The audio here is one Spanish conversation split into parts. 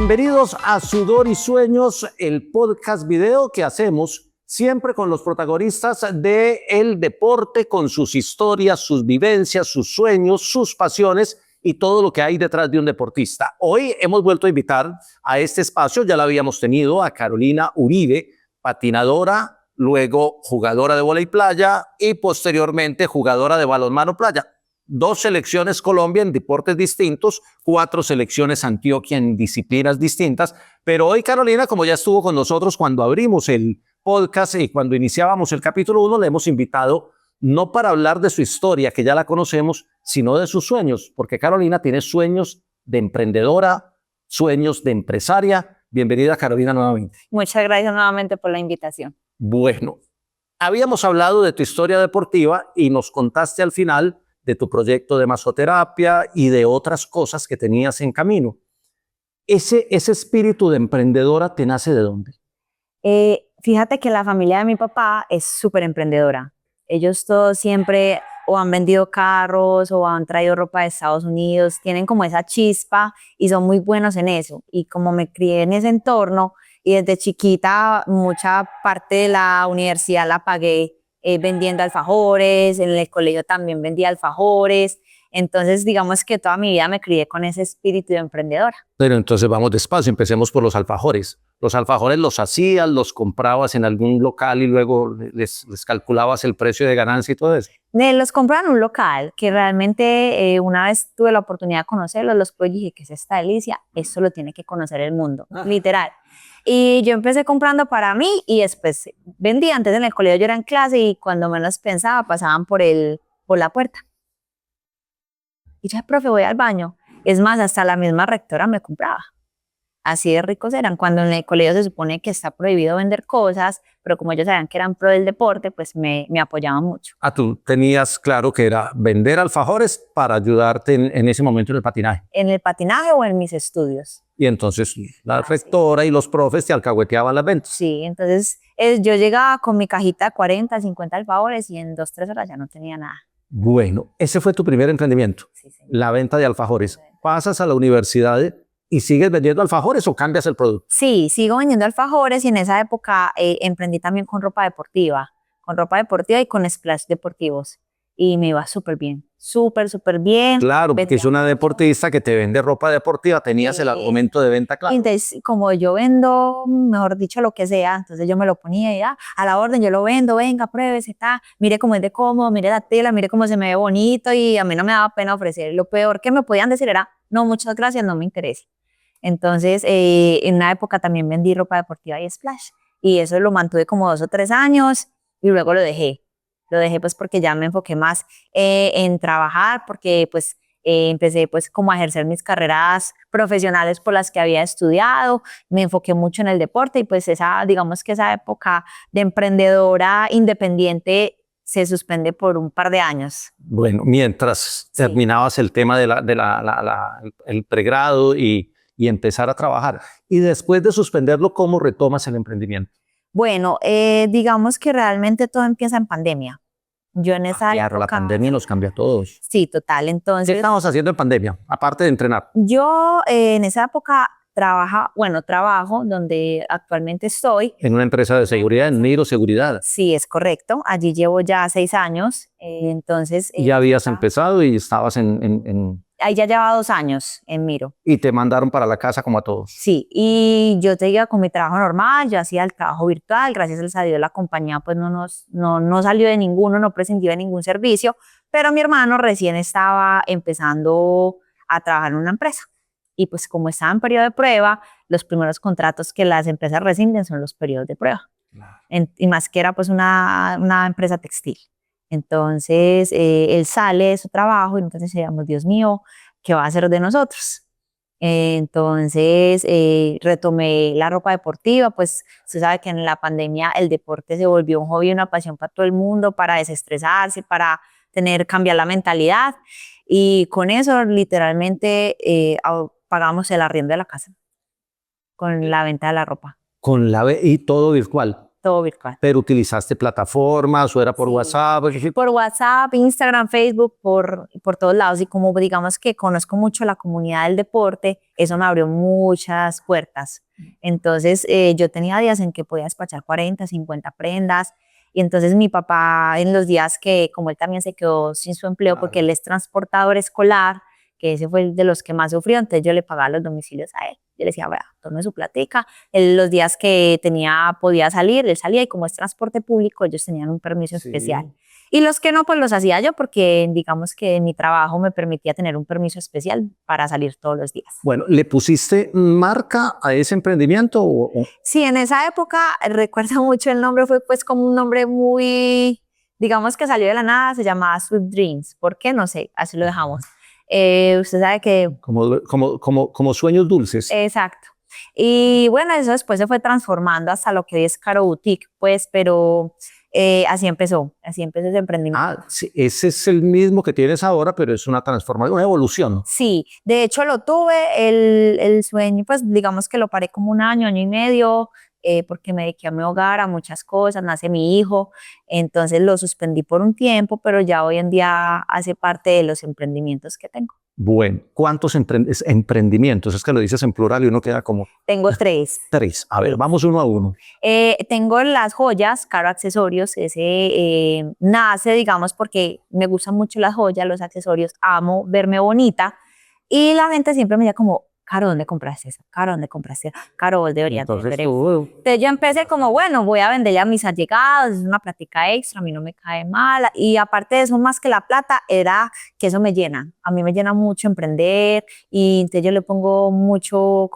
Bienvenidos a Sudor y Sueños, el podcast video que hacemos siempre con los protagonistas del deporte, con sus historias, sus vivencias, sus sueños, sus pasiones y todo lo que hay detrás de un deportista. Hoy hemos vuelto a invitar a este espacio, ya la habíamos tenido, a Carolina Uribe, patinadora, luego jugadora de vóley playa y posteriormente jugadora de balonmano playa. 2 selecciones Colombia en deportes distintos, 4 selecciones Antioquia en disciplinas distintas. Pero hoy Carolina, como ya estuvo con nosotros cuando abrimos el podcast y cuando iniciábamos el capítulo 1, le hemos invitado no para hablar de su historia, que ya la conocemos, sino de sus sueños, porque Carolina tiene sueños de emprendedora, sueños de empresaria. Bienvenida, Carolina, nuevamente. Muchas gracias nuevamente por la invitación. Bueno, habíamos hablado de tu historia deportiva y nos contaste al final de tu proyecto de masoterapia y de otras cosas que tenías en camino. ¿Ese espíritu de emprendedora te nace de dónde? Fíjate que la familia de mi papá es súper emprendedora. Ellos todos siempre o han vendido carros o han traído ropa de Estados Unidos, tienen como esa chispa y son muy buenos en eso. Y como me crié en ese entorno y desde chiquita mucha parte de la universidad la pagué vendiendo alfajores, en el colegio también vendía alfajores, entonces digamos que toda mi vida me crié con ese espíritu de emprendedora. Pero entonces vamos despacio, empecemos por los alfajores. ¿Los alfajores los hacías, los comprabas en algún local y luego les calculabas el precio de ganancia y todo eso? Los compraba en un local que realmente una vez tuve la oportunidad de conocerlos, los probé y dije, ¿qué es esta delicia? Esto lo tiene que conocer el mundo, literal. Y yo empecé comprando para mí y después vendía. Antes en el colegio yo era en clase y cuando menos pensaba pasaban por la puerta. Y yo, profe, voy al baño. Es más, hasta la misma rectora me compraba. Así de ricos eran. Cuando en el colegio se supone que está prohibido vender cosas, pero como ellos sabían que eran pro del deporte, pues me apoyaban mucho. Ah, tú tenías claro que era vender alfajores para ayudarte en ese momento en el patinaje. En el patinaje o en mis estudios. Y entonces la rectora y los profes te alcahueteaban las ventas. Sí, entonces yo llegaba con mi cajita de 40, 50 alfajores y en 2, 3 horas ya no tenía nada. Bueno, ese fue tu primer emprendimiento, Sí, la venta de alfajores. ¿Pasas a la universidad y sigues vendiendo alfajores o cambias el producto? Sí, sigo vendiendo alfajores y en esa época emprendí también con ropa deportiva y con splash deportivos. Y me iba súper bien, súper bien. Claro, porque es una deportista que te vende ropa deportiva, tenías el argumento de venta claro. Entonces, como yo vendo, mejor dicho, lo que sea, entonces yo me lo ponía y a la orden, yo lo vendo, venga, pruébese, mire cómo es de cómodo, mire la tela, mire cómo se me ve bonito y a mí no me daba pena ofrecer. Lo peor que me podían decir era, no, muchas gracias, no me interesa. Entonces, en una época también vendí ropa deportiva y splash y eso lo mantuve como 2 o 3 años y luego lo dejé. Lo dejé pues porque ya me enfoqué más en trabajar, porque pues empecé pues como a ejercer mis carreras profesionales por las que había estudiado, me enfoqué mucho en el deporte y pues digamos que esa época de emprendedora independiente se suspende por un par de años. Bueno, mientras terminabas el tema de el pregrado y empezar a trabajar. Y después de suspenderlo, ¿cómo retomas el emprendimiento? Bueno, digamos que realmente todo empieza en pandemia. Yo en esa Claro, la pandemia nos cambió a todos. Sí, total. Entonces, ¿qué estábamos haciendo en pandemia, aparte de entrenar? Yo en esa época trabajo donde actualmente estoy. En una empresa de seguridad, en Niro Seguridad. Sí, es correcto. Allí llevo ya 6 años. Entonces. Ya habías empezado y estabas Ahí ya lleva 2 años en Miro. Y te mandaron para la casa como a todos. Sí, y yo seguía con mi trabajo normal, yo hacía el trabajo virtual, gracias a Dios la compañía pues no salió de ninguno, no prescindió de ningún servicio, pero mi hermano recién estaba empezando a trabajar en una empresa. Y pues como estaba en periodo de prueba, los primeros contratos que las empresas rescinden son los periodos de prueba. Claro. Y más que era pues una empresa textil. Entonces, él sale de su trabajo y entonces decíamos, Dios mío, ¿qué va a hacer de nosotros? Entonces, retomé la ropa deportiva, pues usted sabe que en la pandemia el deporte se volvió un hobby, una pasión para todo el mundo, para desestresarse, para cambiar la mentalidad. Y con eso, literalmente, pagamos el arriendo de la casa, con la venta de la ropa. Y todo virtual. todo virtual. ¿Pero utilizaste plataformas o era por Sí. WhatsApp? Por WhatsApp, Instagram, Facebook, por todos lados. Y como digamos que conozco mucho la comunidad del deporte, eso me abrió muchas puertas. Entonces yo tenía días en que podía despachar 40, 50 prendas. Y entonces mi papá, en los días que, como él también se quedó sin su empleo, porque él es transportador escolar, que ese fue el de los que más sufrió, entonces yo le pagaba los domicilios a él. Yo le decía, vea, tome su platica. Él, los días que podía salir, él salía, y como es transporte público, ellos tenían un permiso especial. Y los que no, pues los hacía yo, porque digamos que mi trabajo me permitía tener un permiso especial para salir todos los días. Bueno, ¿le pusiste marca a ese emprendimiento? Sí, en esa época, recuerdo mucho el nombre, fue pues como un nombre muy, digamos que salió de la nada, se llamaba Sweet Dreams. ¿Por qué? No sé, así lo dejamos. Usted sabe que... Como sueños dulces. Exacto. Y bueno, eso después se fue transformando hasta lo que hoy es Caro Boutique, pues, pero así empezó ese emprendimiento. Ah, sí, ese es el mismo que tienes ahora, pero es una transformación, una evolución. Sí, de hecho lo tuve, el sueño, pues digamos que lo paré como un año, año y medio, porque me dediqué a mi hogar, a muchas cosas, nace mi hijo, entonces lo suspendí por un tiempo, pero ya hoy en día hace parte de los emprendimientos que tengo. Bueno, ¿cuántos emprendimientos? Es que lo dices en plural y uno queda como... Tengo 3. 3. A ver, vamos uno a uno. Tengo las joyas, Caro Accesorios, ese nace, digamos, porque me gustan mucho las joyas, los accesorios, amo verme bonita, y la gente siempre me decía como, Caro, ¿dónde compraste eso? Caro, ¿dónde compraste eso? Caro, vos deberías vender eso. Entonces yo empecé como, bueno, voy a venderle a mis allegados, es una plática extra, a mí no me cae mal, y aparte de eso, más que la plata, era que eso me llena, a mí me llena mucho emprender, y entonces yo le pongo mucho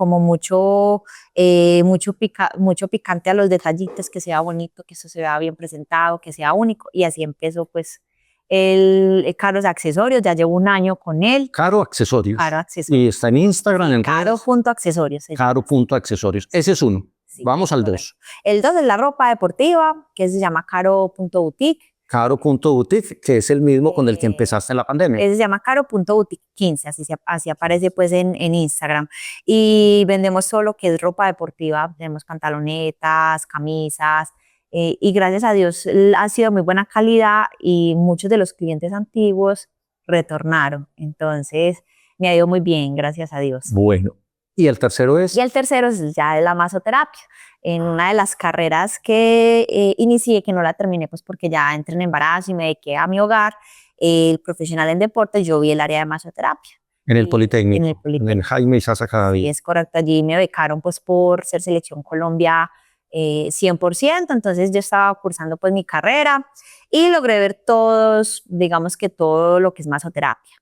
picante a los detallitos, que sea bonito, que eso se vea bien presentado, que sea único, y así empezó pues el Caro Accesorios, ya llevo un año con él. Caro Accesorios. Caro Accesorios. Y está en Instagram, en Caro.accesorios. Caro.accesorios. Ese es uno. Sí, vamos al 2. El 2 es la ropa deportiva, que se llama Caro.boutique. Caro.boutique, que es el mismo con el que empezaste en la pandemia. Ese se llama Caro.boutique 15, así aparece pues en Instagram. Y vendemos todo lo que es ropa deportiva, tenemos pantalonetas, camisas, y gracias a Dios ha sido muy buena calidad y muchos de los clientes antiguos retornaron. Entonces me ha ido muy bien, gracias a Dios. Bueno, ¿y el tercero es? Y el tercero es ya la masoterapia. En una de las carreras que inicié, que no la terminé pues porque ya entré en embarazo y me dediqué a mi hogar, el profesional en deportes, yo vi el área de masoterapia. En el Politécnico. En el Politécnico. En el Jaime Isaza Cadavid. Sí, es correcto. Allí me becaron pues por ser selección Colombia 100%, entonces yo estaba cursando pues mi carrera y logré ver todos, digamos que todo lo que es masoterapia.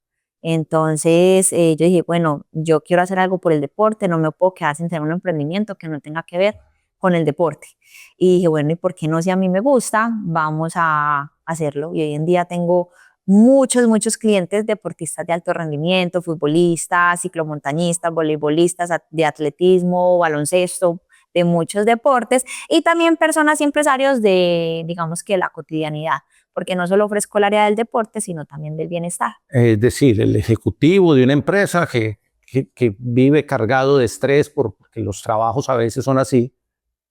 Entonces yo dije, bueno, yo quiero hacer algo por el deporte, no me puedo quedar sin tener un emprendimiento que no tenga que ver con el deporte. Y dije, bueno, ¿y por qué no? Si a mí me gusta, vamos a hacerlo. Y hoy en día tengo muchos clientes deportistas de alto rendimiento, futbolistas, ciclomontañistas, voleibolistas, de atletismo, baloncesto, de muchos deportes, y también personas y empresarios de, digamos que la cotidianidad, porque no solo ofrezco el área del deporte, sino también del bienestar. Es decir, el ejecutivo de una empresa que vive cargado de estrés porque los trabajos a veces son así,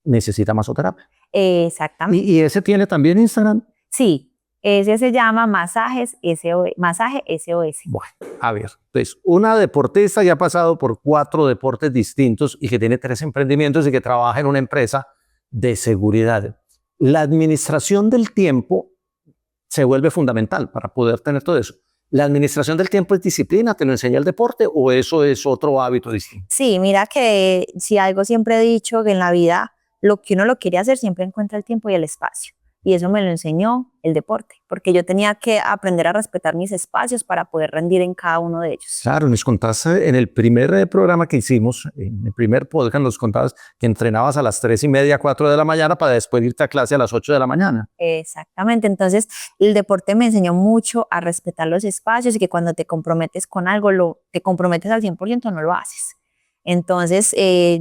necesita masoterapia. Exactamente. ¿Y ese tiene también Instagram? Sí. Ese se llama Masaje SOS. Bueno, a ver, pues una deportista ya ha pasado por 4 deportes distintos y que tiene 3 emprendimientos y que trabaja en una empresa de seguridad. La administración del tiempo se vuelve fundamental para poder tener todo eso. ¿La administración del tiempo es disciplina? ¿Te lo enseña el deporte o eso es otro hábito distinto? Sí, mira que si algo siempre he dicho, que en la vida lo que uno lo quiere hacer siempre encuentra el tiempo y el espacio. Y eso me lo enseñó el deporte, porque yo tenía que aprender a respetar mis espacios para poder rendir en cada uno de ellos. Claro, nos contaste en el primer programa que hicimos, en el primer podcast, nos contabas que entrenabas a las 3:30, 4 de la mañana para después irte a clase a las 8 de la mañana. Exactamente, entonces el deporte me enseñó mucho a respetar los espacios y que cuando te comprometes con algo, te comprometes al 100%, no lo haces. Entonces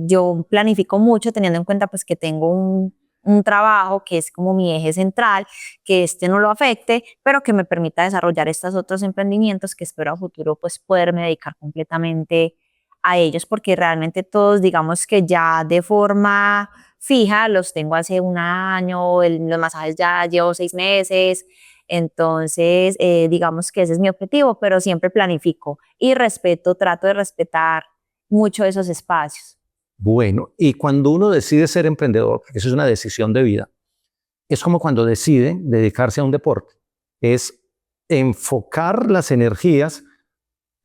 yo planifico mucho teniendo en cuenta pues que tengo un trabajo que es como mi eje central, que no lo afecte, pero que me permita desarrollar estos otros emprendimientos que espero a futuro pues poderme dedicar completamente a ellos, porque realmente todos digamos que ya de forma fija, los tengo hace un año, los masajes ya llevo 6 meses, entonces digamos que ese es mi objetivo, pero siempre planifico y respeto, trato de respetar mucho esos espacios. Bueno, y cuando uno decide ser emprendedor, eso es una decisión de vida, es como cuando decide dedicarse a un deporte, es enfocar las energías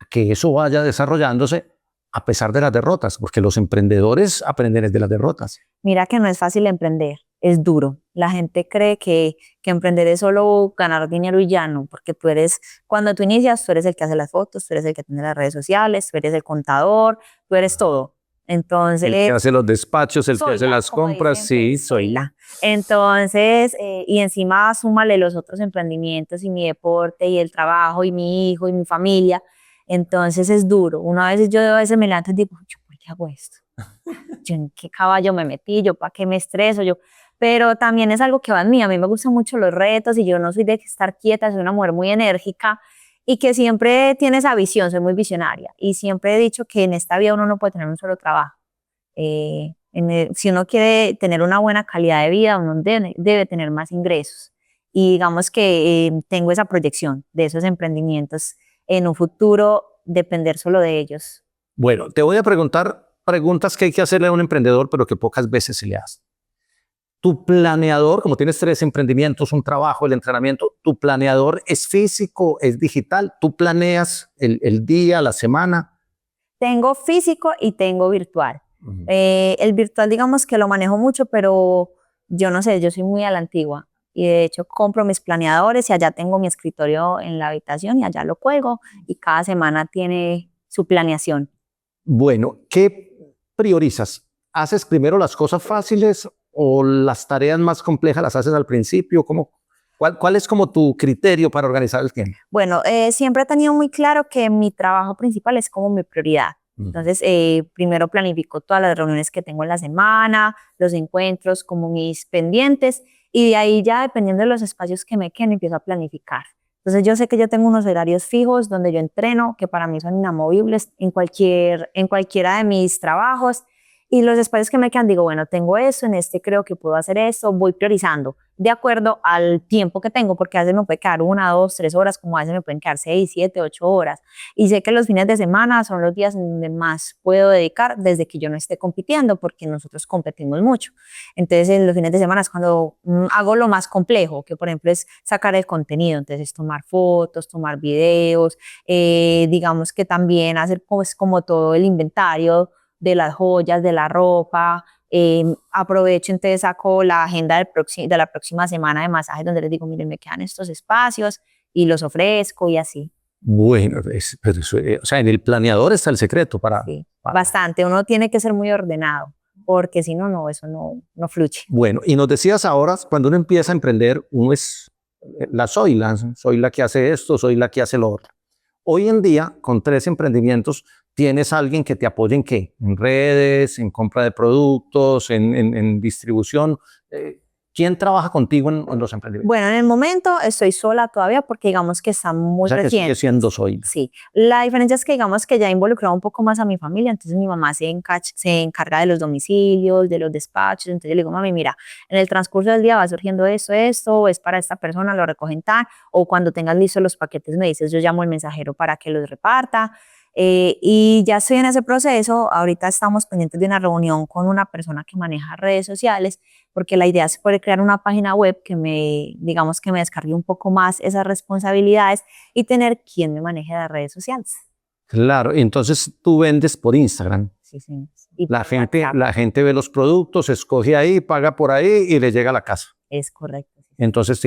a que eso vaya desarrollándose a pesar de las derrotas, porque los emprendedores aprenden de las derrotas. Mira que no es fácil emprender, es duro. La gente cree que emprender es solo ganar dinero y ya no, porque cuando tú inicias, tú eres el que hace las fotos, tú eres el que tiene las redes sociales, tú eres el contador, tú eres todo. Entonces, el que hace los despachos, el que hace las compras, dicen, sí, pues, soy la. Entonces, y encima súmale los otros emprendimientos y mi deporte y el trabajo y mi hijo y mi familia. Entonces es duro. Yo a veces me levanto y digo, ¿yo por qué hago esto? ¿Yo en qué caballo me metí? ¿Yo para qué me estreso? Pero también es algo que va en mí. A mí me gustan mucho los retos y yo no soy de estar quieta, soy una mujer muy enérgica y que siempre tiene esa visión, soy muy visionaria. Y siempre he dicho que en esta vida uno no puede tener un solo trabajo. Si uno quiere tener una buena calidad de vida, uno debe tener más ingresos. Y digamos que tengo esa proyección de esos emprendimientos en un futuro, depender solo de ellos. Bueno, te voy a preguntar preguntas que hay que hacerle a un emprendedor, pero que pocas veces se le hace. Tu planeador, como tienes 3 emprendimientos, un trabajo, el entrenamiento, ¿tu planeador es físico, es digital? ¿Tú planeas el día, la semana? Tengo físico y tengo virtual. El virtual digamos que lo manejo mucho, pero yo no sé, yo soy muy a la antigua y de hecho compro mis planeadores y allá tengo mi escritorio en la habitación y allá lo cuelgo y cada semana tiene su planeación. Bueno, ¿qué priorizas? ¿Haces primero las cosas fáciles o las tareas más complejas las haces al principio? ¿Cuál es como tu criterio para organizar el tiempo? Bueno, siempre he tenido muy claro que mi trabajo principal es como mi prioridad. Entonces, primero planifico todas las reuniones que tengo en la semana, los encuentros, como mis pendientes, y de ahí ya dependiendo de los espacios que me queden, empiezo a planificar. Entonces, yo sé que yo tengo unos horarios fijos donde yo entreno, que para mí son inamovibles en cualquiera de mis trabajos, y los espacios que me quedan, digo, bueno, tengo eso, en este creo que puedo hacer eso, voy priorizando de acuerdo al tiempo que tengo, porque a veces me puede quedar 1, 2, 3 horas, como a veces me pueden quedar 6, 7, 8 horas. Y sé que los fines de semana son los días en donde más puedo dedicar desde que yo no esté compitiendo, porque nosotros competimos mucho. Entonces, en los fines de semana es cuando hago lo más complejo, que por ejemplo es sacar el contenido. Entonces, tomar fotos, tomar videos, digamos que también hacer pues, como todo el inventario de las joyas, de la ropa. Aprovecho, entonces saco la agenda de la próxima semana de masajes donde les digo, miren, me quedan estos espacios y los ofrezco y así. Bueno, pero o sea, en el planeador está el secreto Sí, bastante. Uno tiene que ser muy ordenado porque si no, eso no fluye. Bueno, y nos decías ahora, cuando uno empieza a emprender, uno es soy la que hace esto, soy la que hace lo otro. Hoy en día, con 3 emprendimientos, ¿tienes alguien que te apoye en qué? En redes, en compra de productos, en distribución. ¿Quién trabaja contigo en los emprendimientos? Bueno, en el momento estoy sola todavía porque digamos que está muy O sea, que reciente. sigue siendo soy. Sí, la diferencia es que digamos que ya he involucrado un poco más a mi familia, entonces mi mamá se encarga de los domicilios, de los despachos, entonces yo le digo, mami, mira, en el transcurso del día va surgiendo esto, es para esta persona, lo recogen tal, o cuando tengas listos los paquetes me dices, yo llamo al mensajero para que los reparta. Y ya estoy en ese proceso. Ahorita estamos pendientes de una reunión con una persona que maneja redes sociales, porque la idea es poder crear una página web digamos que me descargue un poco más esas responsabilidades y tener quien me maneje las redes sociales. Claro, entonces tú vendes por Instagram. Sí, sí. La gente ve los productos, escoge ahí, paga por ahí y le llega a la casa. Es correcto. Sí. Entonces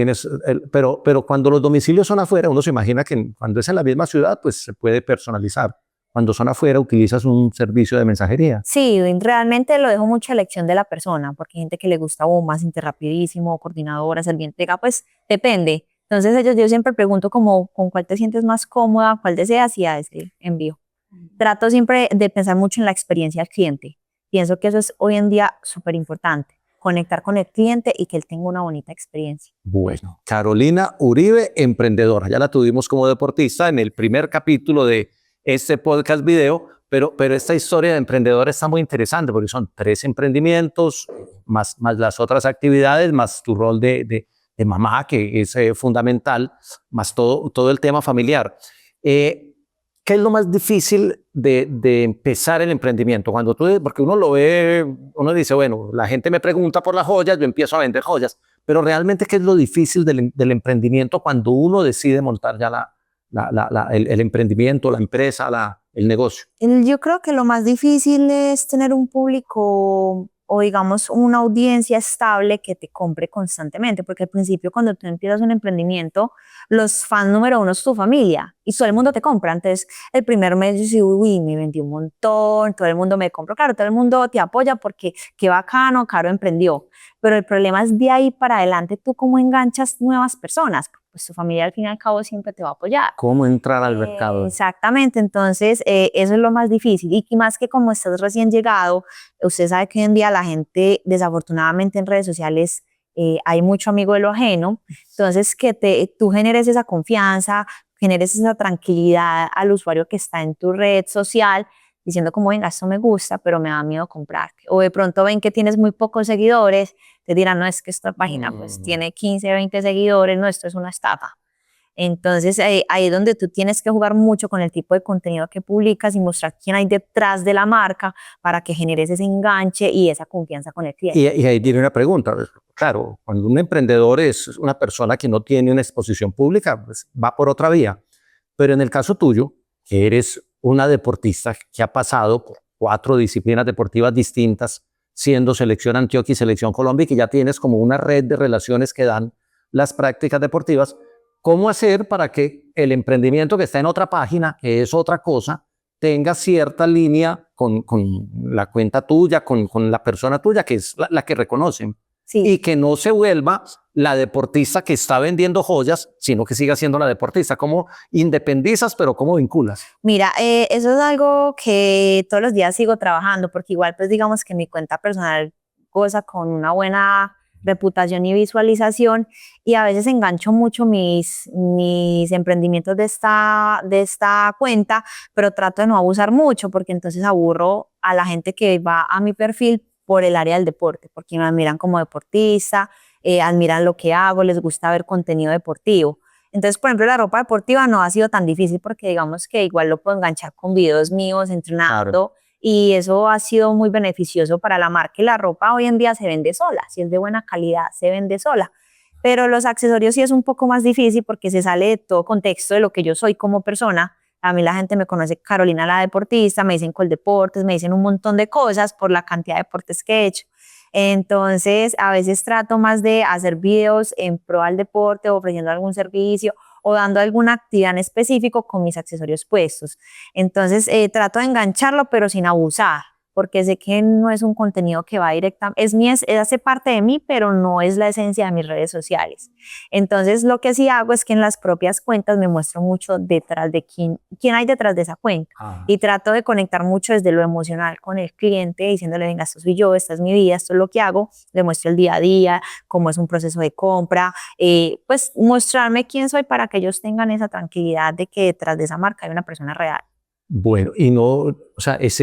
pero cuando los domicilios son afuera, uno se imagina que cuando es en la misma ciudad, pues se puede personalizar. Cuando son afuera, utilizas un servicio de mensajería. Sí, realmente lo dejo mucho a elección de la persona, porque hay gente que le gusta más interrapidísimo, coordinadora, servientega, pues depende. Entonces yo siempre pregunto como con cuál te sientes más cómoda, cuál deseas y a ese envío. Trato siempre de pensar mucho en la experiencia del cliente. Pienso que eso es hoy en día súper importante, conectar con el cliente y que él tenga una bonita experiencia. Bueno, Carolina Uribe, emprendedora. Ya la tuvimos como deportista en el primer capítulo de este podcast video, Pero esta historia de emprendedor está muy interesante porque son 3 emprendimientos, más las otras actividades, más tu rol de mamá, que es fundamental, más todo el tema familiar. ¿Qué es lo más difícil de empezar el emprendimiento? Porque uno lo ve, uno dice, bueno, la gente me pregunta por las joyas, yo empiezo a vender joyas, pero realmente, ¿qué es lo difícil del emprendimiento cuando uno decide montar ya el emprendimiento, la empresa, el negocio? Yo creo que lo más difícil es tener un público o digamos una audiencia estable que te compre constantemente, porque al principio cuando tú empiezas un emprendimiento, los fans número uno es tu familia y todo el mundo te compra. Entonces el primer mes yo digo, uy, me vendí un montón, todo el mundo me compró, claro, todo el mundo te apoya porque qué bacano, Caro emprendió, pero el problema es de ahí para adelante tú cómo enganchas nuevas personas, pues tu familia al fin y al cabo siempre te va a apoyar. ¿Cómo entrar al mercado? Exactamente, entonces eso es lo más difícil y más que como estás recién llegado, usted sabe que hoy en día la gente desafortunadamente en redes sociales hay mucho amigo de lo ajeno, entonces que tú generes esa confianza, generes esa tranquilidad al usuario que está en tu red social diciendo como venga, esto me gusta, pero me da miedo comprar. O de pronto ven que tienes muy pocos seguidores, te dirán, no, es que esta página pues tiene 15, 20 seguidores, no, esto es una estafa. Entonces ahí es donde tú tienes que jugar mucho con el tipo de contenido que publicas y mostrar quién hay detrás de la marca para que generes ese enganche y esa confianza con el cliente. Y ahí tiene una pregunta. Claro, cuando un emprendedor es una persona que no tiene una exposición pública, pues va por otra vía. Pero en el caso tuyo, que eres una deportista que ha pasado por 4 disciplinas deportivas distintas, siendo Selección Antioquia y Selección Colombia, y que ya tienes como una red de relaciones que dan las prácticas deportivas, ¿cómo hacer para que el emprendimiento que está en otra página, que es otra cosa, tenga cierta línea con la cuenta tuya, con la persona tuya, que es la que reconocen? Sí. Y que no se vuelva la deportista que está vendiendo joyas, sino que siga siendo la deportista. ¿Cómo independizas, pero cómo vinculas? Mira, eso es algo que todos los días sigo trabajando, porque igual pues digamos que mi cuenta personal goza con una buena reputación y visualización y a veces engancho mucho mis emprendimientos de esta cuenta, pero trato de no abusar mucho porque entonces aburro a la gente que va a mi perfil por el área del deporte, porque me admiran como deportista, admiran lo que hago, les gusta ver contenido deportivo. Entonces, por ejemplo, la ropa deportiva no ha sido tan difícil porque digamos que igual lo puedo enganchar con videos míos entrenando. Claro. Y eso ha sido muy beneficioso para la marca y la ropa hoy en día se vende sola, si es de buena calidad se vende sola, pero los accesorios sí es un poco más difícil porque se sale de todo contexto de lo que yo soy como persona. A mí la gente me conoce Carolina la deportista, me dicen Coldeportes, me dicen un montón de cosas por la cantidad de deportes que he hecho. Entonces a veces trato más de hacer videos en pro al deporte, ofreciendo algún servicio o dando alguna actividad en específico con mis accesorios puestos. Entonces trato de engancharlo pero sin abusar, porque sé que no es un contenido que va directamente, hace parte de mí, pero no es la esencia de mis redes sociales. Entonces lo que sí hago es que en las propias cuentas me muestro mucho detrás de quién hay detrás de esa cuenta. Y trato de conectar mucho desde lo emocional con el cliente, diciéndole, venga, esto soy yo, esta es mi vida, esto es lo que hago, le muestro el día a día, cómo es un proceso de compra, pues mostrarme quién soy para que ellos tengan esa tranquilidad de que detrás de esa marca hay una persona real. Bueno, y no, o sea, es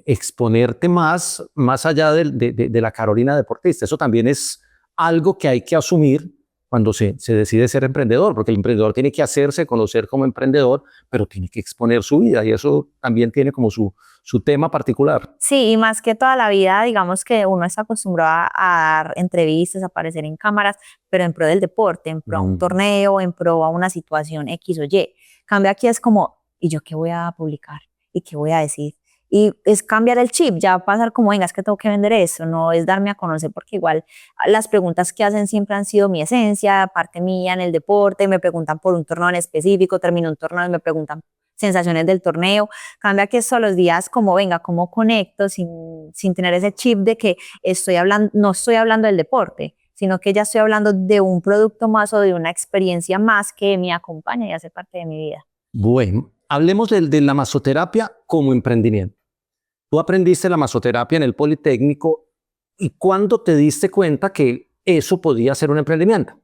exponerte más allá de la Carolina deportista. Eso también es algo que hay que asumir cuando se decide ser emprendedor, porque el emprendedor tiene que hacerse conocer como emprendedor, pero tiene que exponer su vida y eso también tiene como su tema particular. Sí, y más que toda la vida, digamos que uno está acostumbrado a dar entrevistas, a aparecer en cámaras, pero en pro del deporte, en pro a un torneo, en pro a una situación X o Y. Cambio aquí es como, ¿y yo qué voy a publicar? ¿Y qué voy a decir? Y es cambiar el chip, ya pasar como, venga, es que tengo que vender eso, no es darme a conocer, porque igual las preguntas que hacen siempre han sido mi esencia, parte mía en el deporte, me preguntan por un torneo en específico, termino un torneo y me preguntan sensaciones del torneo. Cambia que todos los días como, venga, cómo conecto sin tener ese chip de que no estoy hablando del deporte, sino que ya estoy hablando de un producto más o de una experiencia más que me acompaña y hace parte de mi vida. Bueno, hablemos de la masoterapia como emprendimiento. Tú aprendiste la masoterapia en el Politécnico y ¿cuándo te diste cuenta que eso podía ser un emprendimiento?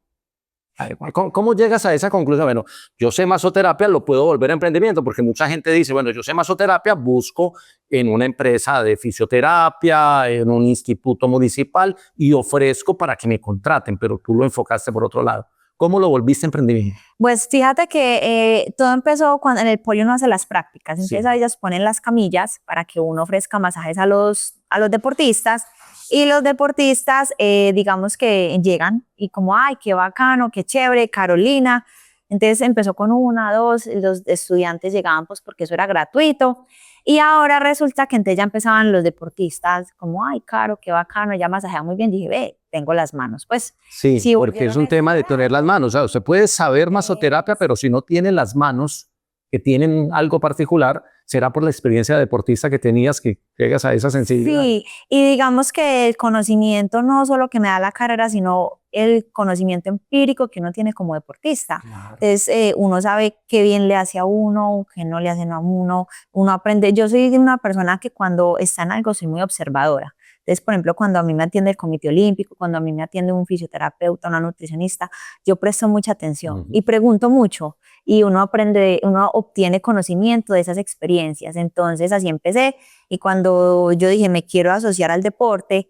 ¿Cómo llegas a esa conclusión? Bueno, yo sé masoterapia, lo puedo volver a emprendimiento, porque mucha gente dice, bueno, yo sé masoterapia, busco en una empresa de fisioterapia, en un instituto municipal y ofrezco para que me contraten, pero tú lo enfocaste por otro lado. ¿Cómo lo volviste a emprendimiento? Pues fíjate que todo empezó cuando en el pollo uno hace las prácticas. Entonces a ellas ponen las camillas para que uno ofrezca masajes a los deportistas. Y los deportistas, digamos que llegan y como, ay, qué bacano, qué chévere, Carolina. Entonces empezó con una, dos, los estudiantes llegaban pues porque eso era gratuito. Y ahora resulta que entonces ya empezaban los deportistas como, ay, Caro, qué bacano, ella masajea muy bien. Dije, ve, tengo las manos. Pues Sí, si porque es un tema de tener las manos. O sea, usted puede saber masoterapia, pero si no tiene las manos que tienen algo particular, será por la experiencia deportista que tenías que llegas a esa sensibilidad. Sí, y digamos que el conocimiento no solo que me da la carrera, sino el conocimiento empírico que uno tiene como deportista. Claro. Entonces, uno sabe qué bien le hace a uno, qué no le hace a uno aprende. Yo soy una persona que cuando está en algo soy muy observadora. Entonces, por ejemplo, cuando a mí me atiende el Comité Olímpico, cuando a mí me atiende un fisioterapeuta, una nutricionista, yo presto mucha atención y pregunto mucho y uno aprende, uno obtiene conocimiento de esas experiencias. Entonces, así empecé y cuando yo dije, me quiero asociar al deporte,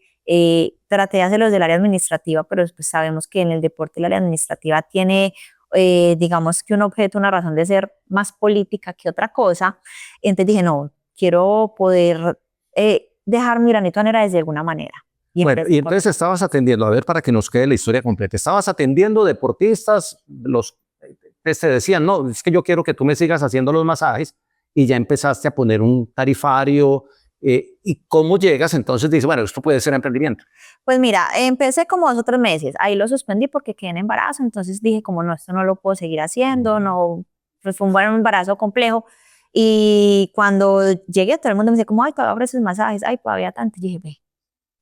traté de hacerlo desde el área administrativa, pero pues sabemos que en el deporte el área administrativa tiene, digamos que un objeto, una razón de ser más política que otra cosa. Entonces dije, no, quiero poder dejar mi granito de arena de alguna manera. Bueno, y entonces estabas atendiendo, a ver, para que nos quede la historia completa, estabas atendiendo deportistas, los te decían, no, es que yo quiero que tú me sigas haciendo los masajes, y ya empezaste a poner un tarifario, ¿y cómo llegas? Entonces dices, bueno, esto puede ser emprendimiento. Pues mira, empecé como 2 o 3 meses, ahí lo suspendí porque quedé en embarazo, entonces dije como no, esto no lo puedo seguir haciendo, no, pues fue un buen embarazo complejo, y cuando llegué todo el mundo me decía como, ay, todavía ofreces masajes, ay, todavía tanto, y dije, ve,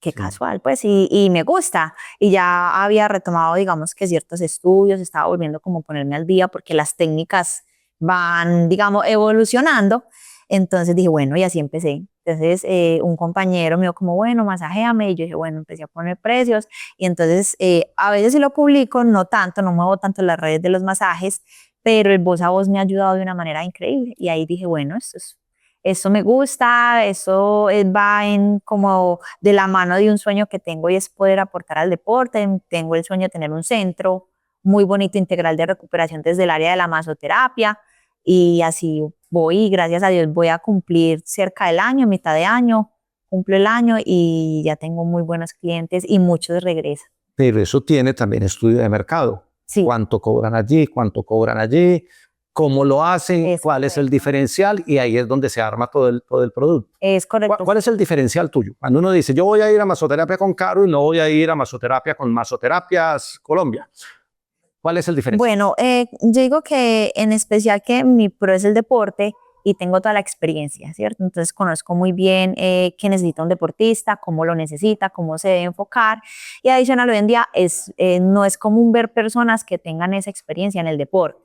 qué casual, pues, y me gusta, y ya había retomado, digamos que ciertos estudios, estaba volviendo como a ponerme al día porque las técnicas van, digamos, evolucionando, entonces dije, bueno, y así empecé. Entonces, un compañero me dijo como, bueno, masajéame, y yo dije, bueno, empecé a poner precios, y entonces, a veces sí lo publico, no tanto, no muevo tanto las redes de los masajes, pero el voz a voz me ha ayudado de una manera increíble, y ahí dije, bueno, esto me gusta, eso va en como de la mano de un sueño que tengo y es poder aportar al deporte. Tengo el sueño de tener un centro muy bonito integral de recuperación desde el área de la masoterapia y así voy y gracias a Dios voy a cumplir cerca del año, mitad de año, cumplo el año y ya tengo muy buenos clientes y muchos regresan. Pero eso tiene también estudio de mercado. Sí. ¿Cuánto cobran allí? ¿Cuánto cobran allí? ¿Cómo lo hacen? ¿Cuál es el diferencial? Y ahí es donde se arma todo el producto. Es correcto. ¿Cuál es el diferencial tuyo? Cuando uno dice, yo voy a ir a masoterapia con Caro y no voy a ir a masoterapia con Masoterapias Colombia. ¿Cuál es el diferencial? Bueno, yo digo que en especial que mi pro es el deporte y tengo toda la experiencia, ¿cierto? Entonces conozco muy bien qué necesita un deportista, cómo lo necesita, cómo se debe enfocar. Y adicional, hoy en día no es común ver personas que tengan esa experiencia en el deporte.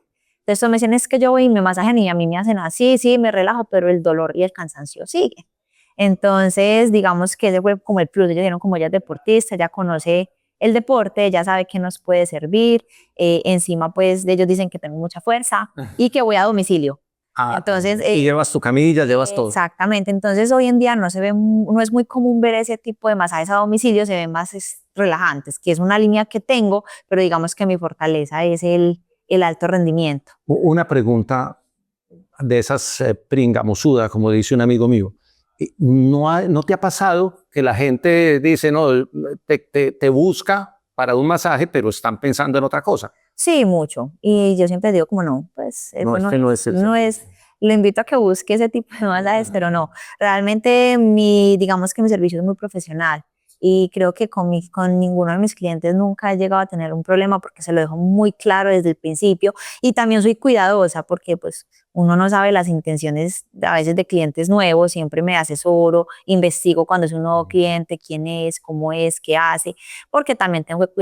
Entonces me dicen, es que yo voy y me masajean y a mí me hacen así, sí, me relajo, pero el dolor y el cansancio sigue. Entonces, digamos que ese fue como el plus. Ellos dijeron, como ella es deportista, ya conoce el deporte, ya sabe qué nos puede servir. Encima, pues, ellos dicen que tengo mucha fuerza y que voy a domicilio. Entonces, y llevas tu camilla, llevas todo. Exactamente. Entonces, hoy en día no es muy común ver ese tipo de masajes a domicilio, se ven más relajantes, que es una línea que tengo, pero digamos que mi fortaleza es el alto rendimiento. Una pregunta de esas pringamosudas, como dice un amigo mío. ¿No te ha pasado que la gente dice, no, te busca para un masaje, pero están pensando en otra cosa? Sí, mucho. Y yo siempre digo como no, pues no es, lo invito a que busque ese tipo de masajes, pero no. Realmente digamos que mi servicio es muy profesional y creo que con ninguno de mis clientes nunca he llegado a tener un problema porque se lo dejo muy claro desde el principio y también soy cuidadosa porque pues uno no sabe las intenciones a veces de clientes nuevos, siempre me asesoro, investigo cuando es un nuevo cliente, quién es, cómo es, qué hace, porque también tengo que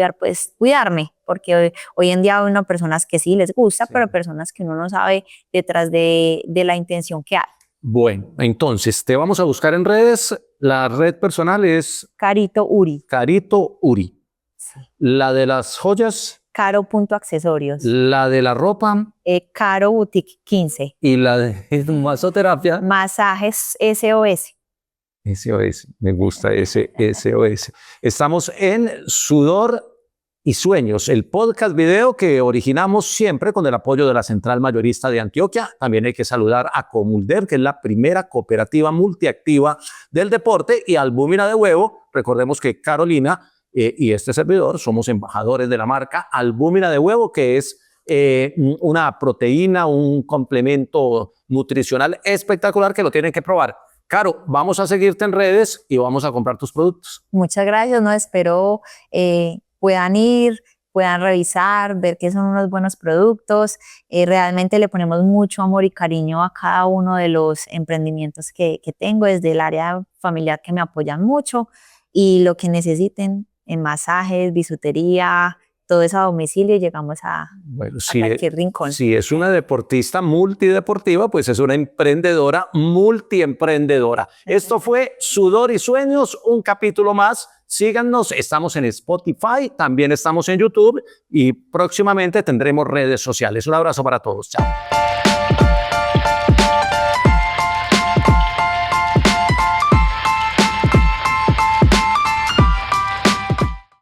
cuidarme, porque hoy en día hay unas personas que sí les gusta, pero personas que uno no sabe detrás de la intención que hay. Bueno, entonces te vamos a buscar en redes. La red personal es Carito Uri. Carito Uri. Sí. La de las joyas. Caro.accesorios. La de la ropa Caro Boutique 15. y la de masoterapia. Masajes SOS. SOS, me gusta ese SOS. Estamos en Sudor y Sueños, el podcast video que originamos siempre con el apoyo de la Central Mayorista de Antioquia. También hay que saludar a Comuldev, que es la primera cooperativa multiactiva del deporte, y Albúmina de Huevo. Recordemos que Carolina y este servidor somos embajadores de la marca Albúmina de Huevo, que es una proteína, un complemento nutricional espectacular que lo tienen que probar. Caro, vamos a seguirte en redes y vamos a comprar tus productos. Muchas gracias, ¿no? Espero puedan ir, puedan revisar, ver que son unos buenos productos. Realmente le ponemos mucho amor y cariño a cada uno de los emprendimientos que tengo, desde el área familiar, que me apoyan mucho, y lo que necesiten en masajes, bisutería, todo eso a domicilio, y llegamos a cualquier rincón. Si es una deportista multideportiva, pues es una emprendedora multiemprendedora. Esto fue Sudor y Sueños, un capítulo más. Síganos, estamos en Spotify, también estamos en YouTube y próximamente tendremos redes sociales. Un abrazo para todos. Chao.